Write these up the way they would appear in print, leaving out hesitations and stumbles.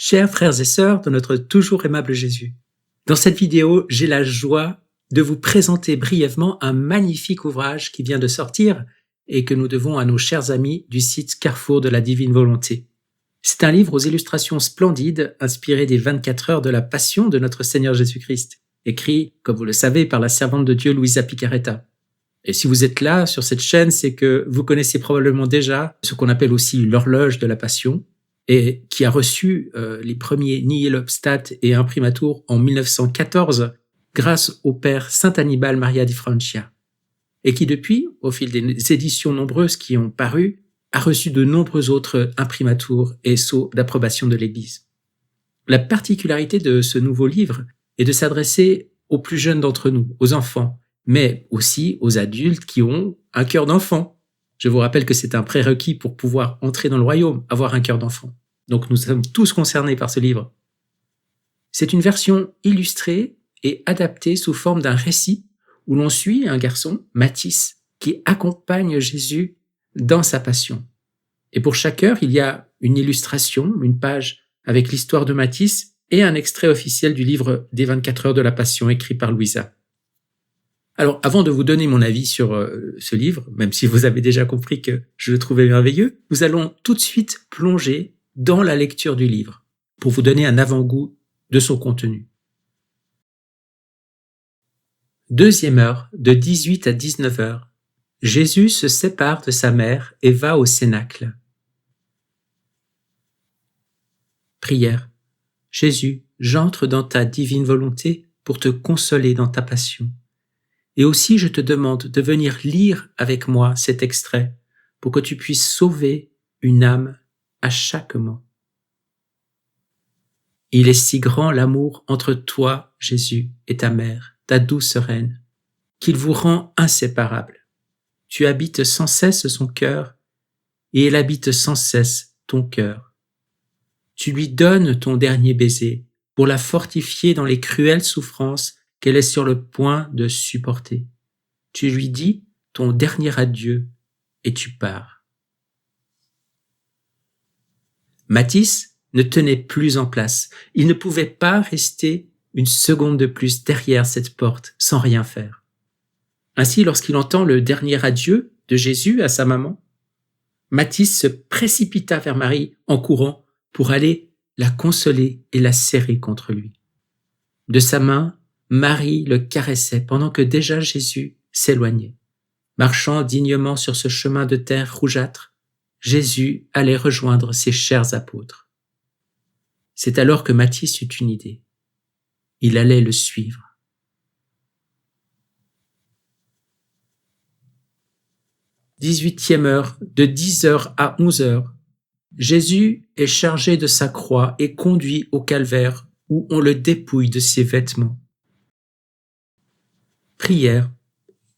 Chers frères et sœurs de notre toujours aimable Jésus, dans cette vidéo, j'ai la joie de vous présenter brièvement un magnifique ouvrage qui vient de sortir et que nous devons à nos chers amis du site Carrefour de la Divine Volonté. C'est un livre aux illustrations splendides inspiré des 24 heures de la Passion de notre Seigneur Jésus-Christ, écrit, comme vous le savez, par la servante de Dieu Luisa Picarreta. Et si vous êtes là sur cette chaîne, c'est que vous connaissez probablement déjà ce qu'on appelle aussi l'horloge de la Passion, et qui a reçu les premiers Nihil Obstat et Imprimatur en 1914 grâce au père Saint Annibale Maria di Francia, et qui depuis, au fil des éditions nombreuses qui ont paru, a reçu de nombreux autres imprimaturs et sceaux d'approbation de l'Église. La particularité de ce nouveau livre est de s'adresser aux plus jeunes d'entre nous, aux enfants, mais aussi aux adultes qui ont un cœur d'enfant. Je vous rappelle que c'est un prérequis pour pouvoir entrer dans le royaume, avoir un cœur d'enfant. Donc nous sommes tous concernés par ce livre. C'est une version illustrée et adaptée sous forme d'un récit où l'on suit un garçon, Mathis, qui accompagne Jésus dans sa passion. Et pour chaque heure, il y a une illustration, une page avec l'histoire de Mathis et un extrait officiel du livre des 24 heures de la Passion écrit par Luisa. Alors, avant de vous donner mon avis sur ce livre, même si vous avez déjà compris que je le trouvais merveilleux, nous allons tout de suite plonger dans la lecture du livre pour vous donner un avant-goût de son contenu. Deuxième heure, de 18 à 19 heures, Jésus se sépare de sa mère et va au cénacle. Prière. Jésus, j'entre dans ta divine volonté pour te consoler dans ta passion. Et aussi je te demande de venir lire avec moi cet extrait pour que tu puisses sauver une âme à chaque mot. Il est si grand l'amour entre toi, Jésus, et ta mère, ta douce reine, qu'il vous rend inséparables. Tu habites sans cesse son cœur et elle habite sans cesse ton cœur. Tu lui donnes ton dernier baiser pour la fortifier dans les cruelles souffrances qu'elle est sur le point de supporter. Tu lui dis ton dernier adieu et tu pars. Mathis ne tenait plus en place. Il ne pouvait pas rester une seconde de plus derrière cette porte sans rien faire. Ainsi, lorsqu'il entend le dernier adieu de Jésus à sa maman, Mathis se précipita vers Marie en courant pour aller la consoler et la serrer contre lui. De sa main, Marie le caressait pendant que déjà Jésus s'éloignait. Marchant dignement sur ce chemin de terre rougeâtre, Jésus allait rejoindre ses chers apôtres. C'est alors que Mathis eut une idée. Il allait le suivre. « 18e heure, de 10 heures à 11 heures, Jésus est chargé de sa croix et conduit au calvaire où on le dépouille de ses vêtements. Prière.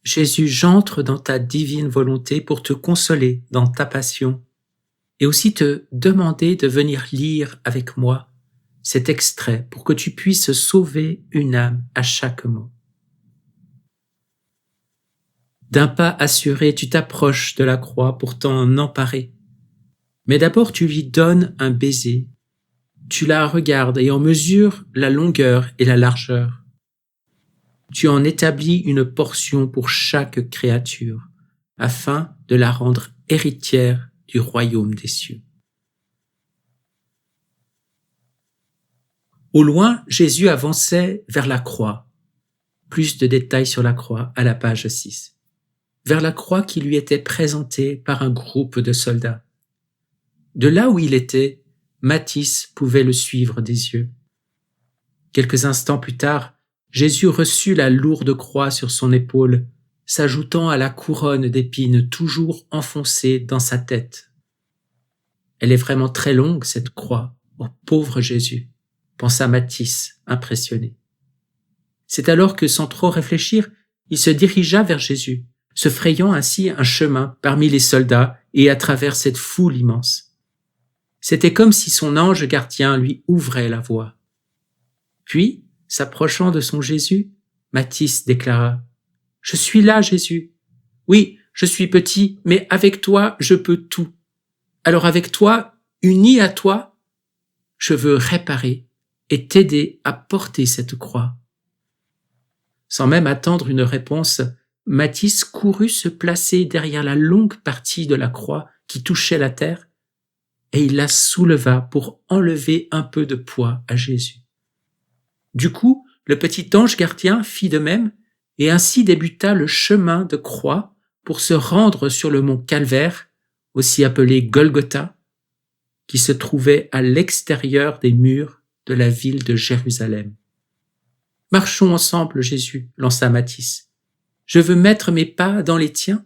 Jésus, j'entre dans ta divine volonté pour te consoler dans ta passion et aussi te demander de venir lire avec moi cet extrait pour que tu puisses sauver une âme à chaque mot. D'un pas assuré, tu t'approches de la croix pour t'en emparer. Mais d'abord, tu lui donnes un baiser. Tu la regardes et en mesures la longueur et la largeur. Tu en établis une portion pour chaque créature, afin de la rendre héritière du royaume des cieux. Au loin, Jésus avançait vers la croix. Plus de détails sur la croix à la page 6. Vers la croix qui lui était présentée par un groupe de soldats. De là où il était, Mathis pouvait le suivre des yeux. Quelques instants plus tard, Jésus reçut la lourde croix sur son épaule, s'ajoutant à la couronne d'épines toujours enfoncée dans sa tête. Elle est vraiment très longue, cette croix, ô pauvre Jésus, pensa Mathis, impressionné. C'est alors que, sans trop réfléchir, il se dirigea vers Jésus, se frayant ainsi un chemin parmi les soldats et à travers cette foule immense. C'était comme si son ange gardien lui ouvrait la voie. Puis, s'approchant de son Jésus, Mathis déclara « Je suis là, Jésus. Oui, je suis petit, mais avec toi, je peux tout. Alors avec toi, uni à toi, je veux réparer et t'aider à porter cette croix. » Sans même attendre une réponse, Mathis courut se placer derrière la longue partie de la croix qui touchait la terre, et il la souleva pour enlever un peu de poids à Jésus. Du coup, le petit ange gardien fit de même, et ainsi débuta le chemin de croix pour se rendre sur le mont Calvaire, aussi appelé Golgotha, qui se trouvait à l'extérieur des murs de la ville de Jérusalem. « Marchons ensemble, Jésus, lança Mathis. Je veux mettre mes pas dans les tiens,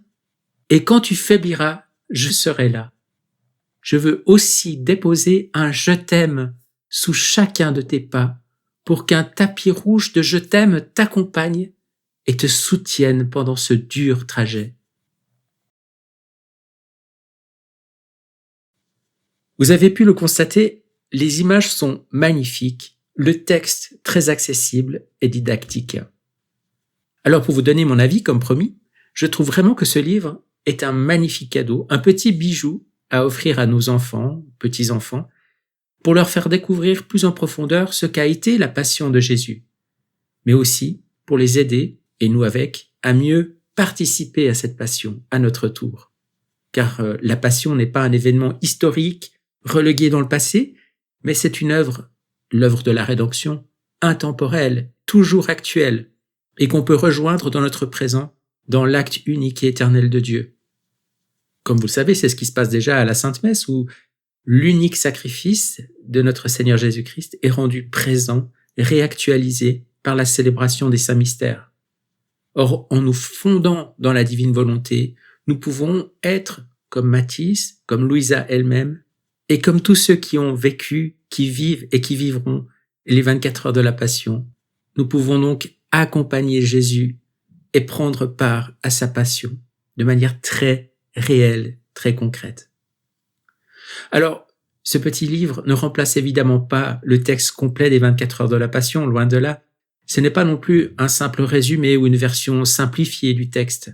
et quand tu faibliras, je serai là. Je veux aussi déposer un je t'aime sous chacun de tes pas, pour qu'un tapis rouge de je t'aime t'accompagne et te soutienne pendant ce dur trajet. » Vous avez pu le constater, les images sont magnifiques, le texte très accessible et didactique. Alors pour vous donner mon avis, comme promis, je trouve vraiment que ce livre est un magnifique cadeau, un petit bijou à offrir à nos enfants, petits-enfants, pour leur faire découvrir plus en profondeur ce qu'a été la passion de Jésus, mais aussi pour les aider, et nous avec, à mieux participer à cette passion à notre tour. Car la passion n'est pas un événement historique relégué dans le passé, mais c'est une œuvre, l'œuvre de la rédemption, intemporelle, toujours actuelle, et qu'on peut rejoindre dans notre présent, dans l'acte unique et éternel de Dieu. Comme vous le savez, c'est ce qui se passe déjà à la Sainte Messe, où l'unique sacrifice de notre Seigneur Jésus-Christ est rendu présent, réactualisé par la célébration des saints mystères. Or, en nous fondant dans la divine volonté, nous pouvons être comme Mathis, comme Louisa elle-même, et comme tous ceux qui ont vécu, qui vivent et qui vivront les 24 heures de la Passion. Nous pouvons donc accompagner Jésus et prendre part à sa passion de manière très réelle, très concrète. Alors, ce petit livre ne remplace évidemment pas le texte complet des 24 heures de la Passion, loin de là. Ce n'est pas non plus un simple résumé ou une version simplifiée du texte,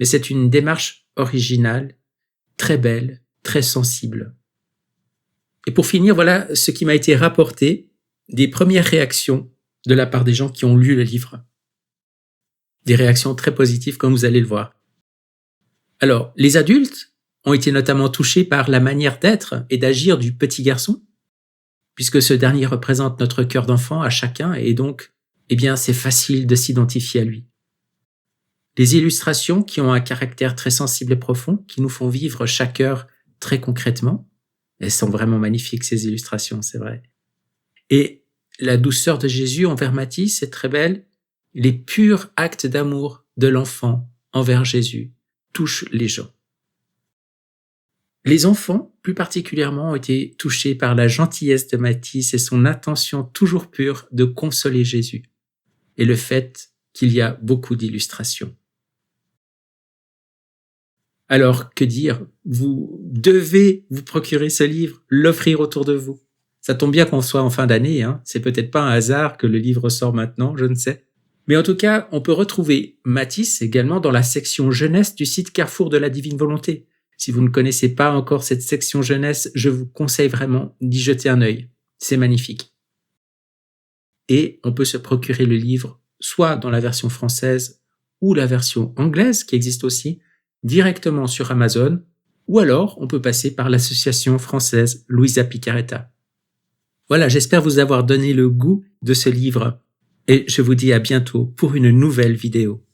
mais c'est une démarche originale, très belle, très sensible. Et pour finir, voilà ce qui m'a été rapporté des premières réactions de la part des gens qui ont lu le livre. Des réactions très positives, comme vous allez le voir. Alors, les adultes ont été notamment touchés par la manière d'être et d'agir du petit garçon, puisque ce dernier représente notre cœur d'enfant à chacun, et donc, c'est facile de s'identifier à lui. Les illustrations qui ont un caractère très sensible et profond, qui nous font vivre chaque heure très concrètement. Elles sont vraiment magnifiques, ces illustrations, c'est vrai. Et la douceur de Jésus envers Mathis est très belle. Les purs actes d'amour de l'enfant envers Jésus touchent les gens. Les enfants, plus particulièrement, ont été touchés par la gentillesse de Mathis et son intention toujours pure de consoler Jésus, et le fait qu'il y a beaucoup d'illustrations. Alors, que dire? Vous devez vous procurer ce livre, l'offrir autour de vous. Ça tombe bien qu'on soit en fin d'année, C'est peut-être pas un hasard que le livre sort maintenant, je ne sais. Mais en tout cas, on peut retrouver Mathis également dans la section jeunesse du site Carrefour de la Divine Volonté. Si vous ne connaissez pas encore cette section jeunesse, je vous conseille vraiment d'y jeter un œil. C'est magnifique. Et on peut se procurer le livre soit dans la version française ou la version anglaise qui existe aussi, directement sur Amazon, ou alors on peut passer par l'association française Luisa Picaretta. Voilà, j'espère vous avoir donné le goût de ce livre et je vous dis à bientôt pour une nouvelle vidéo.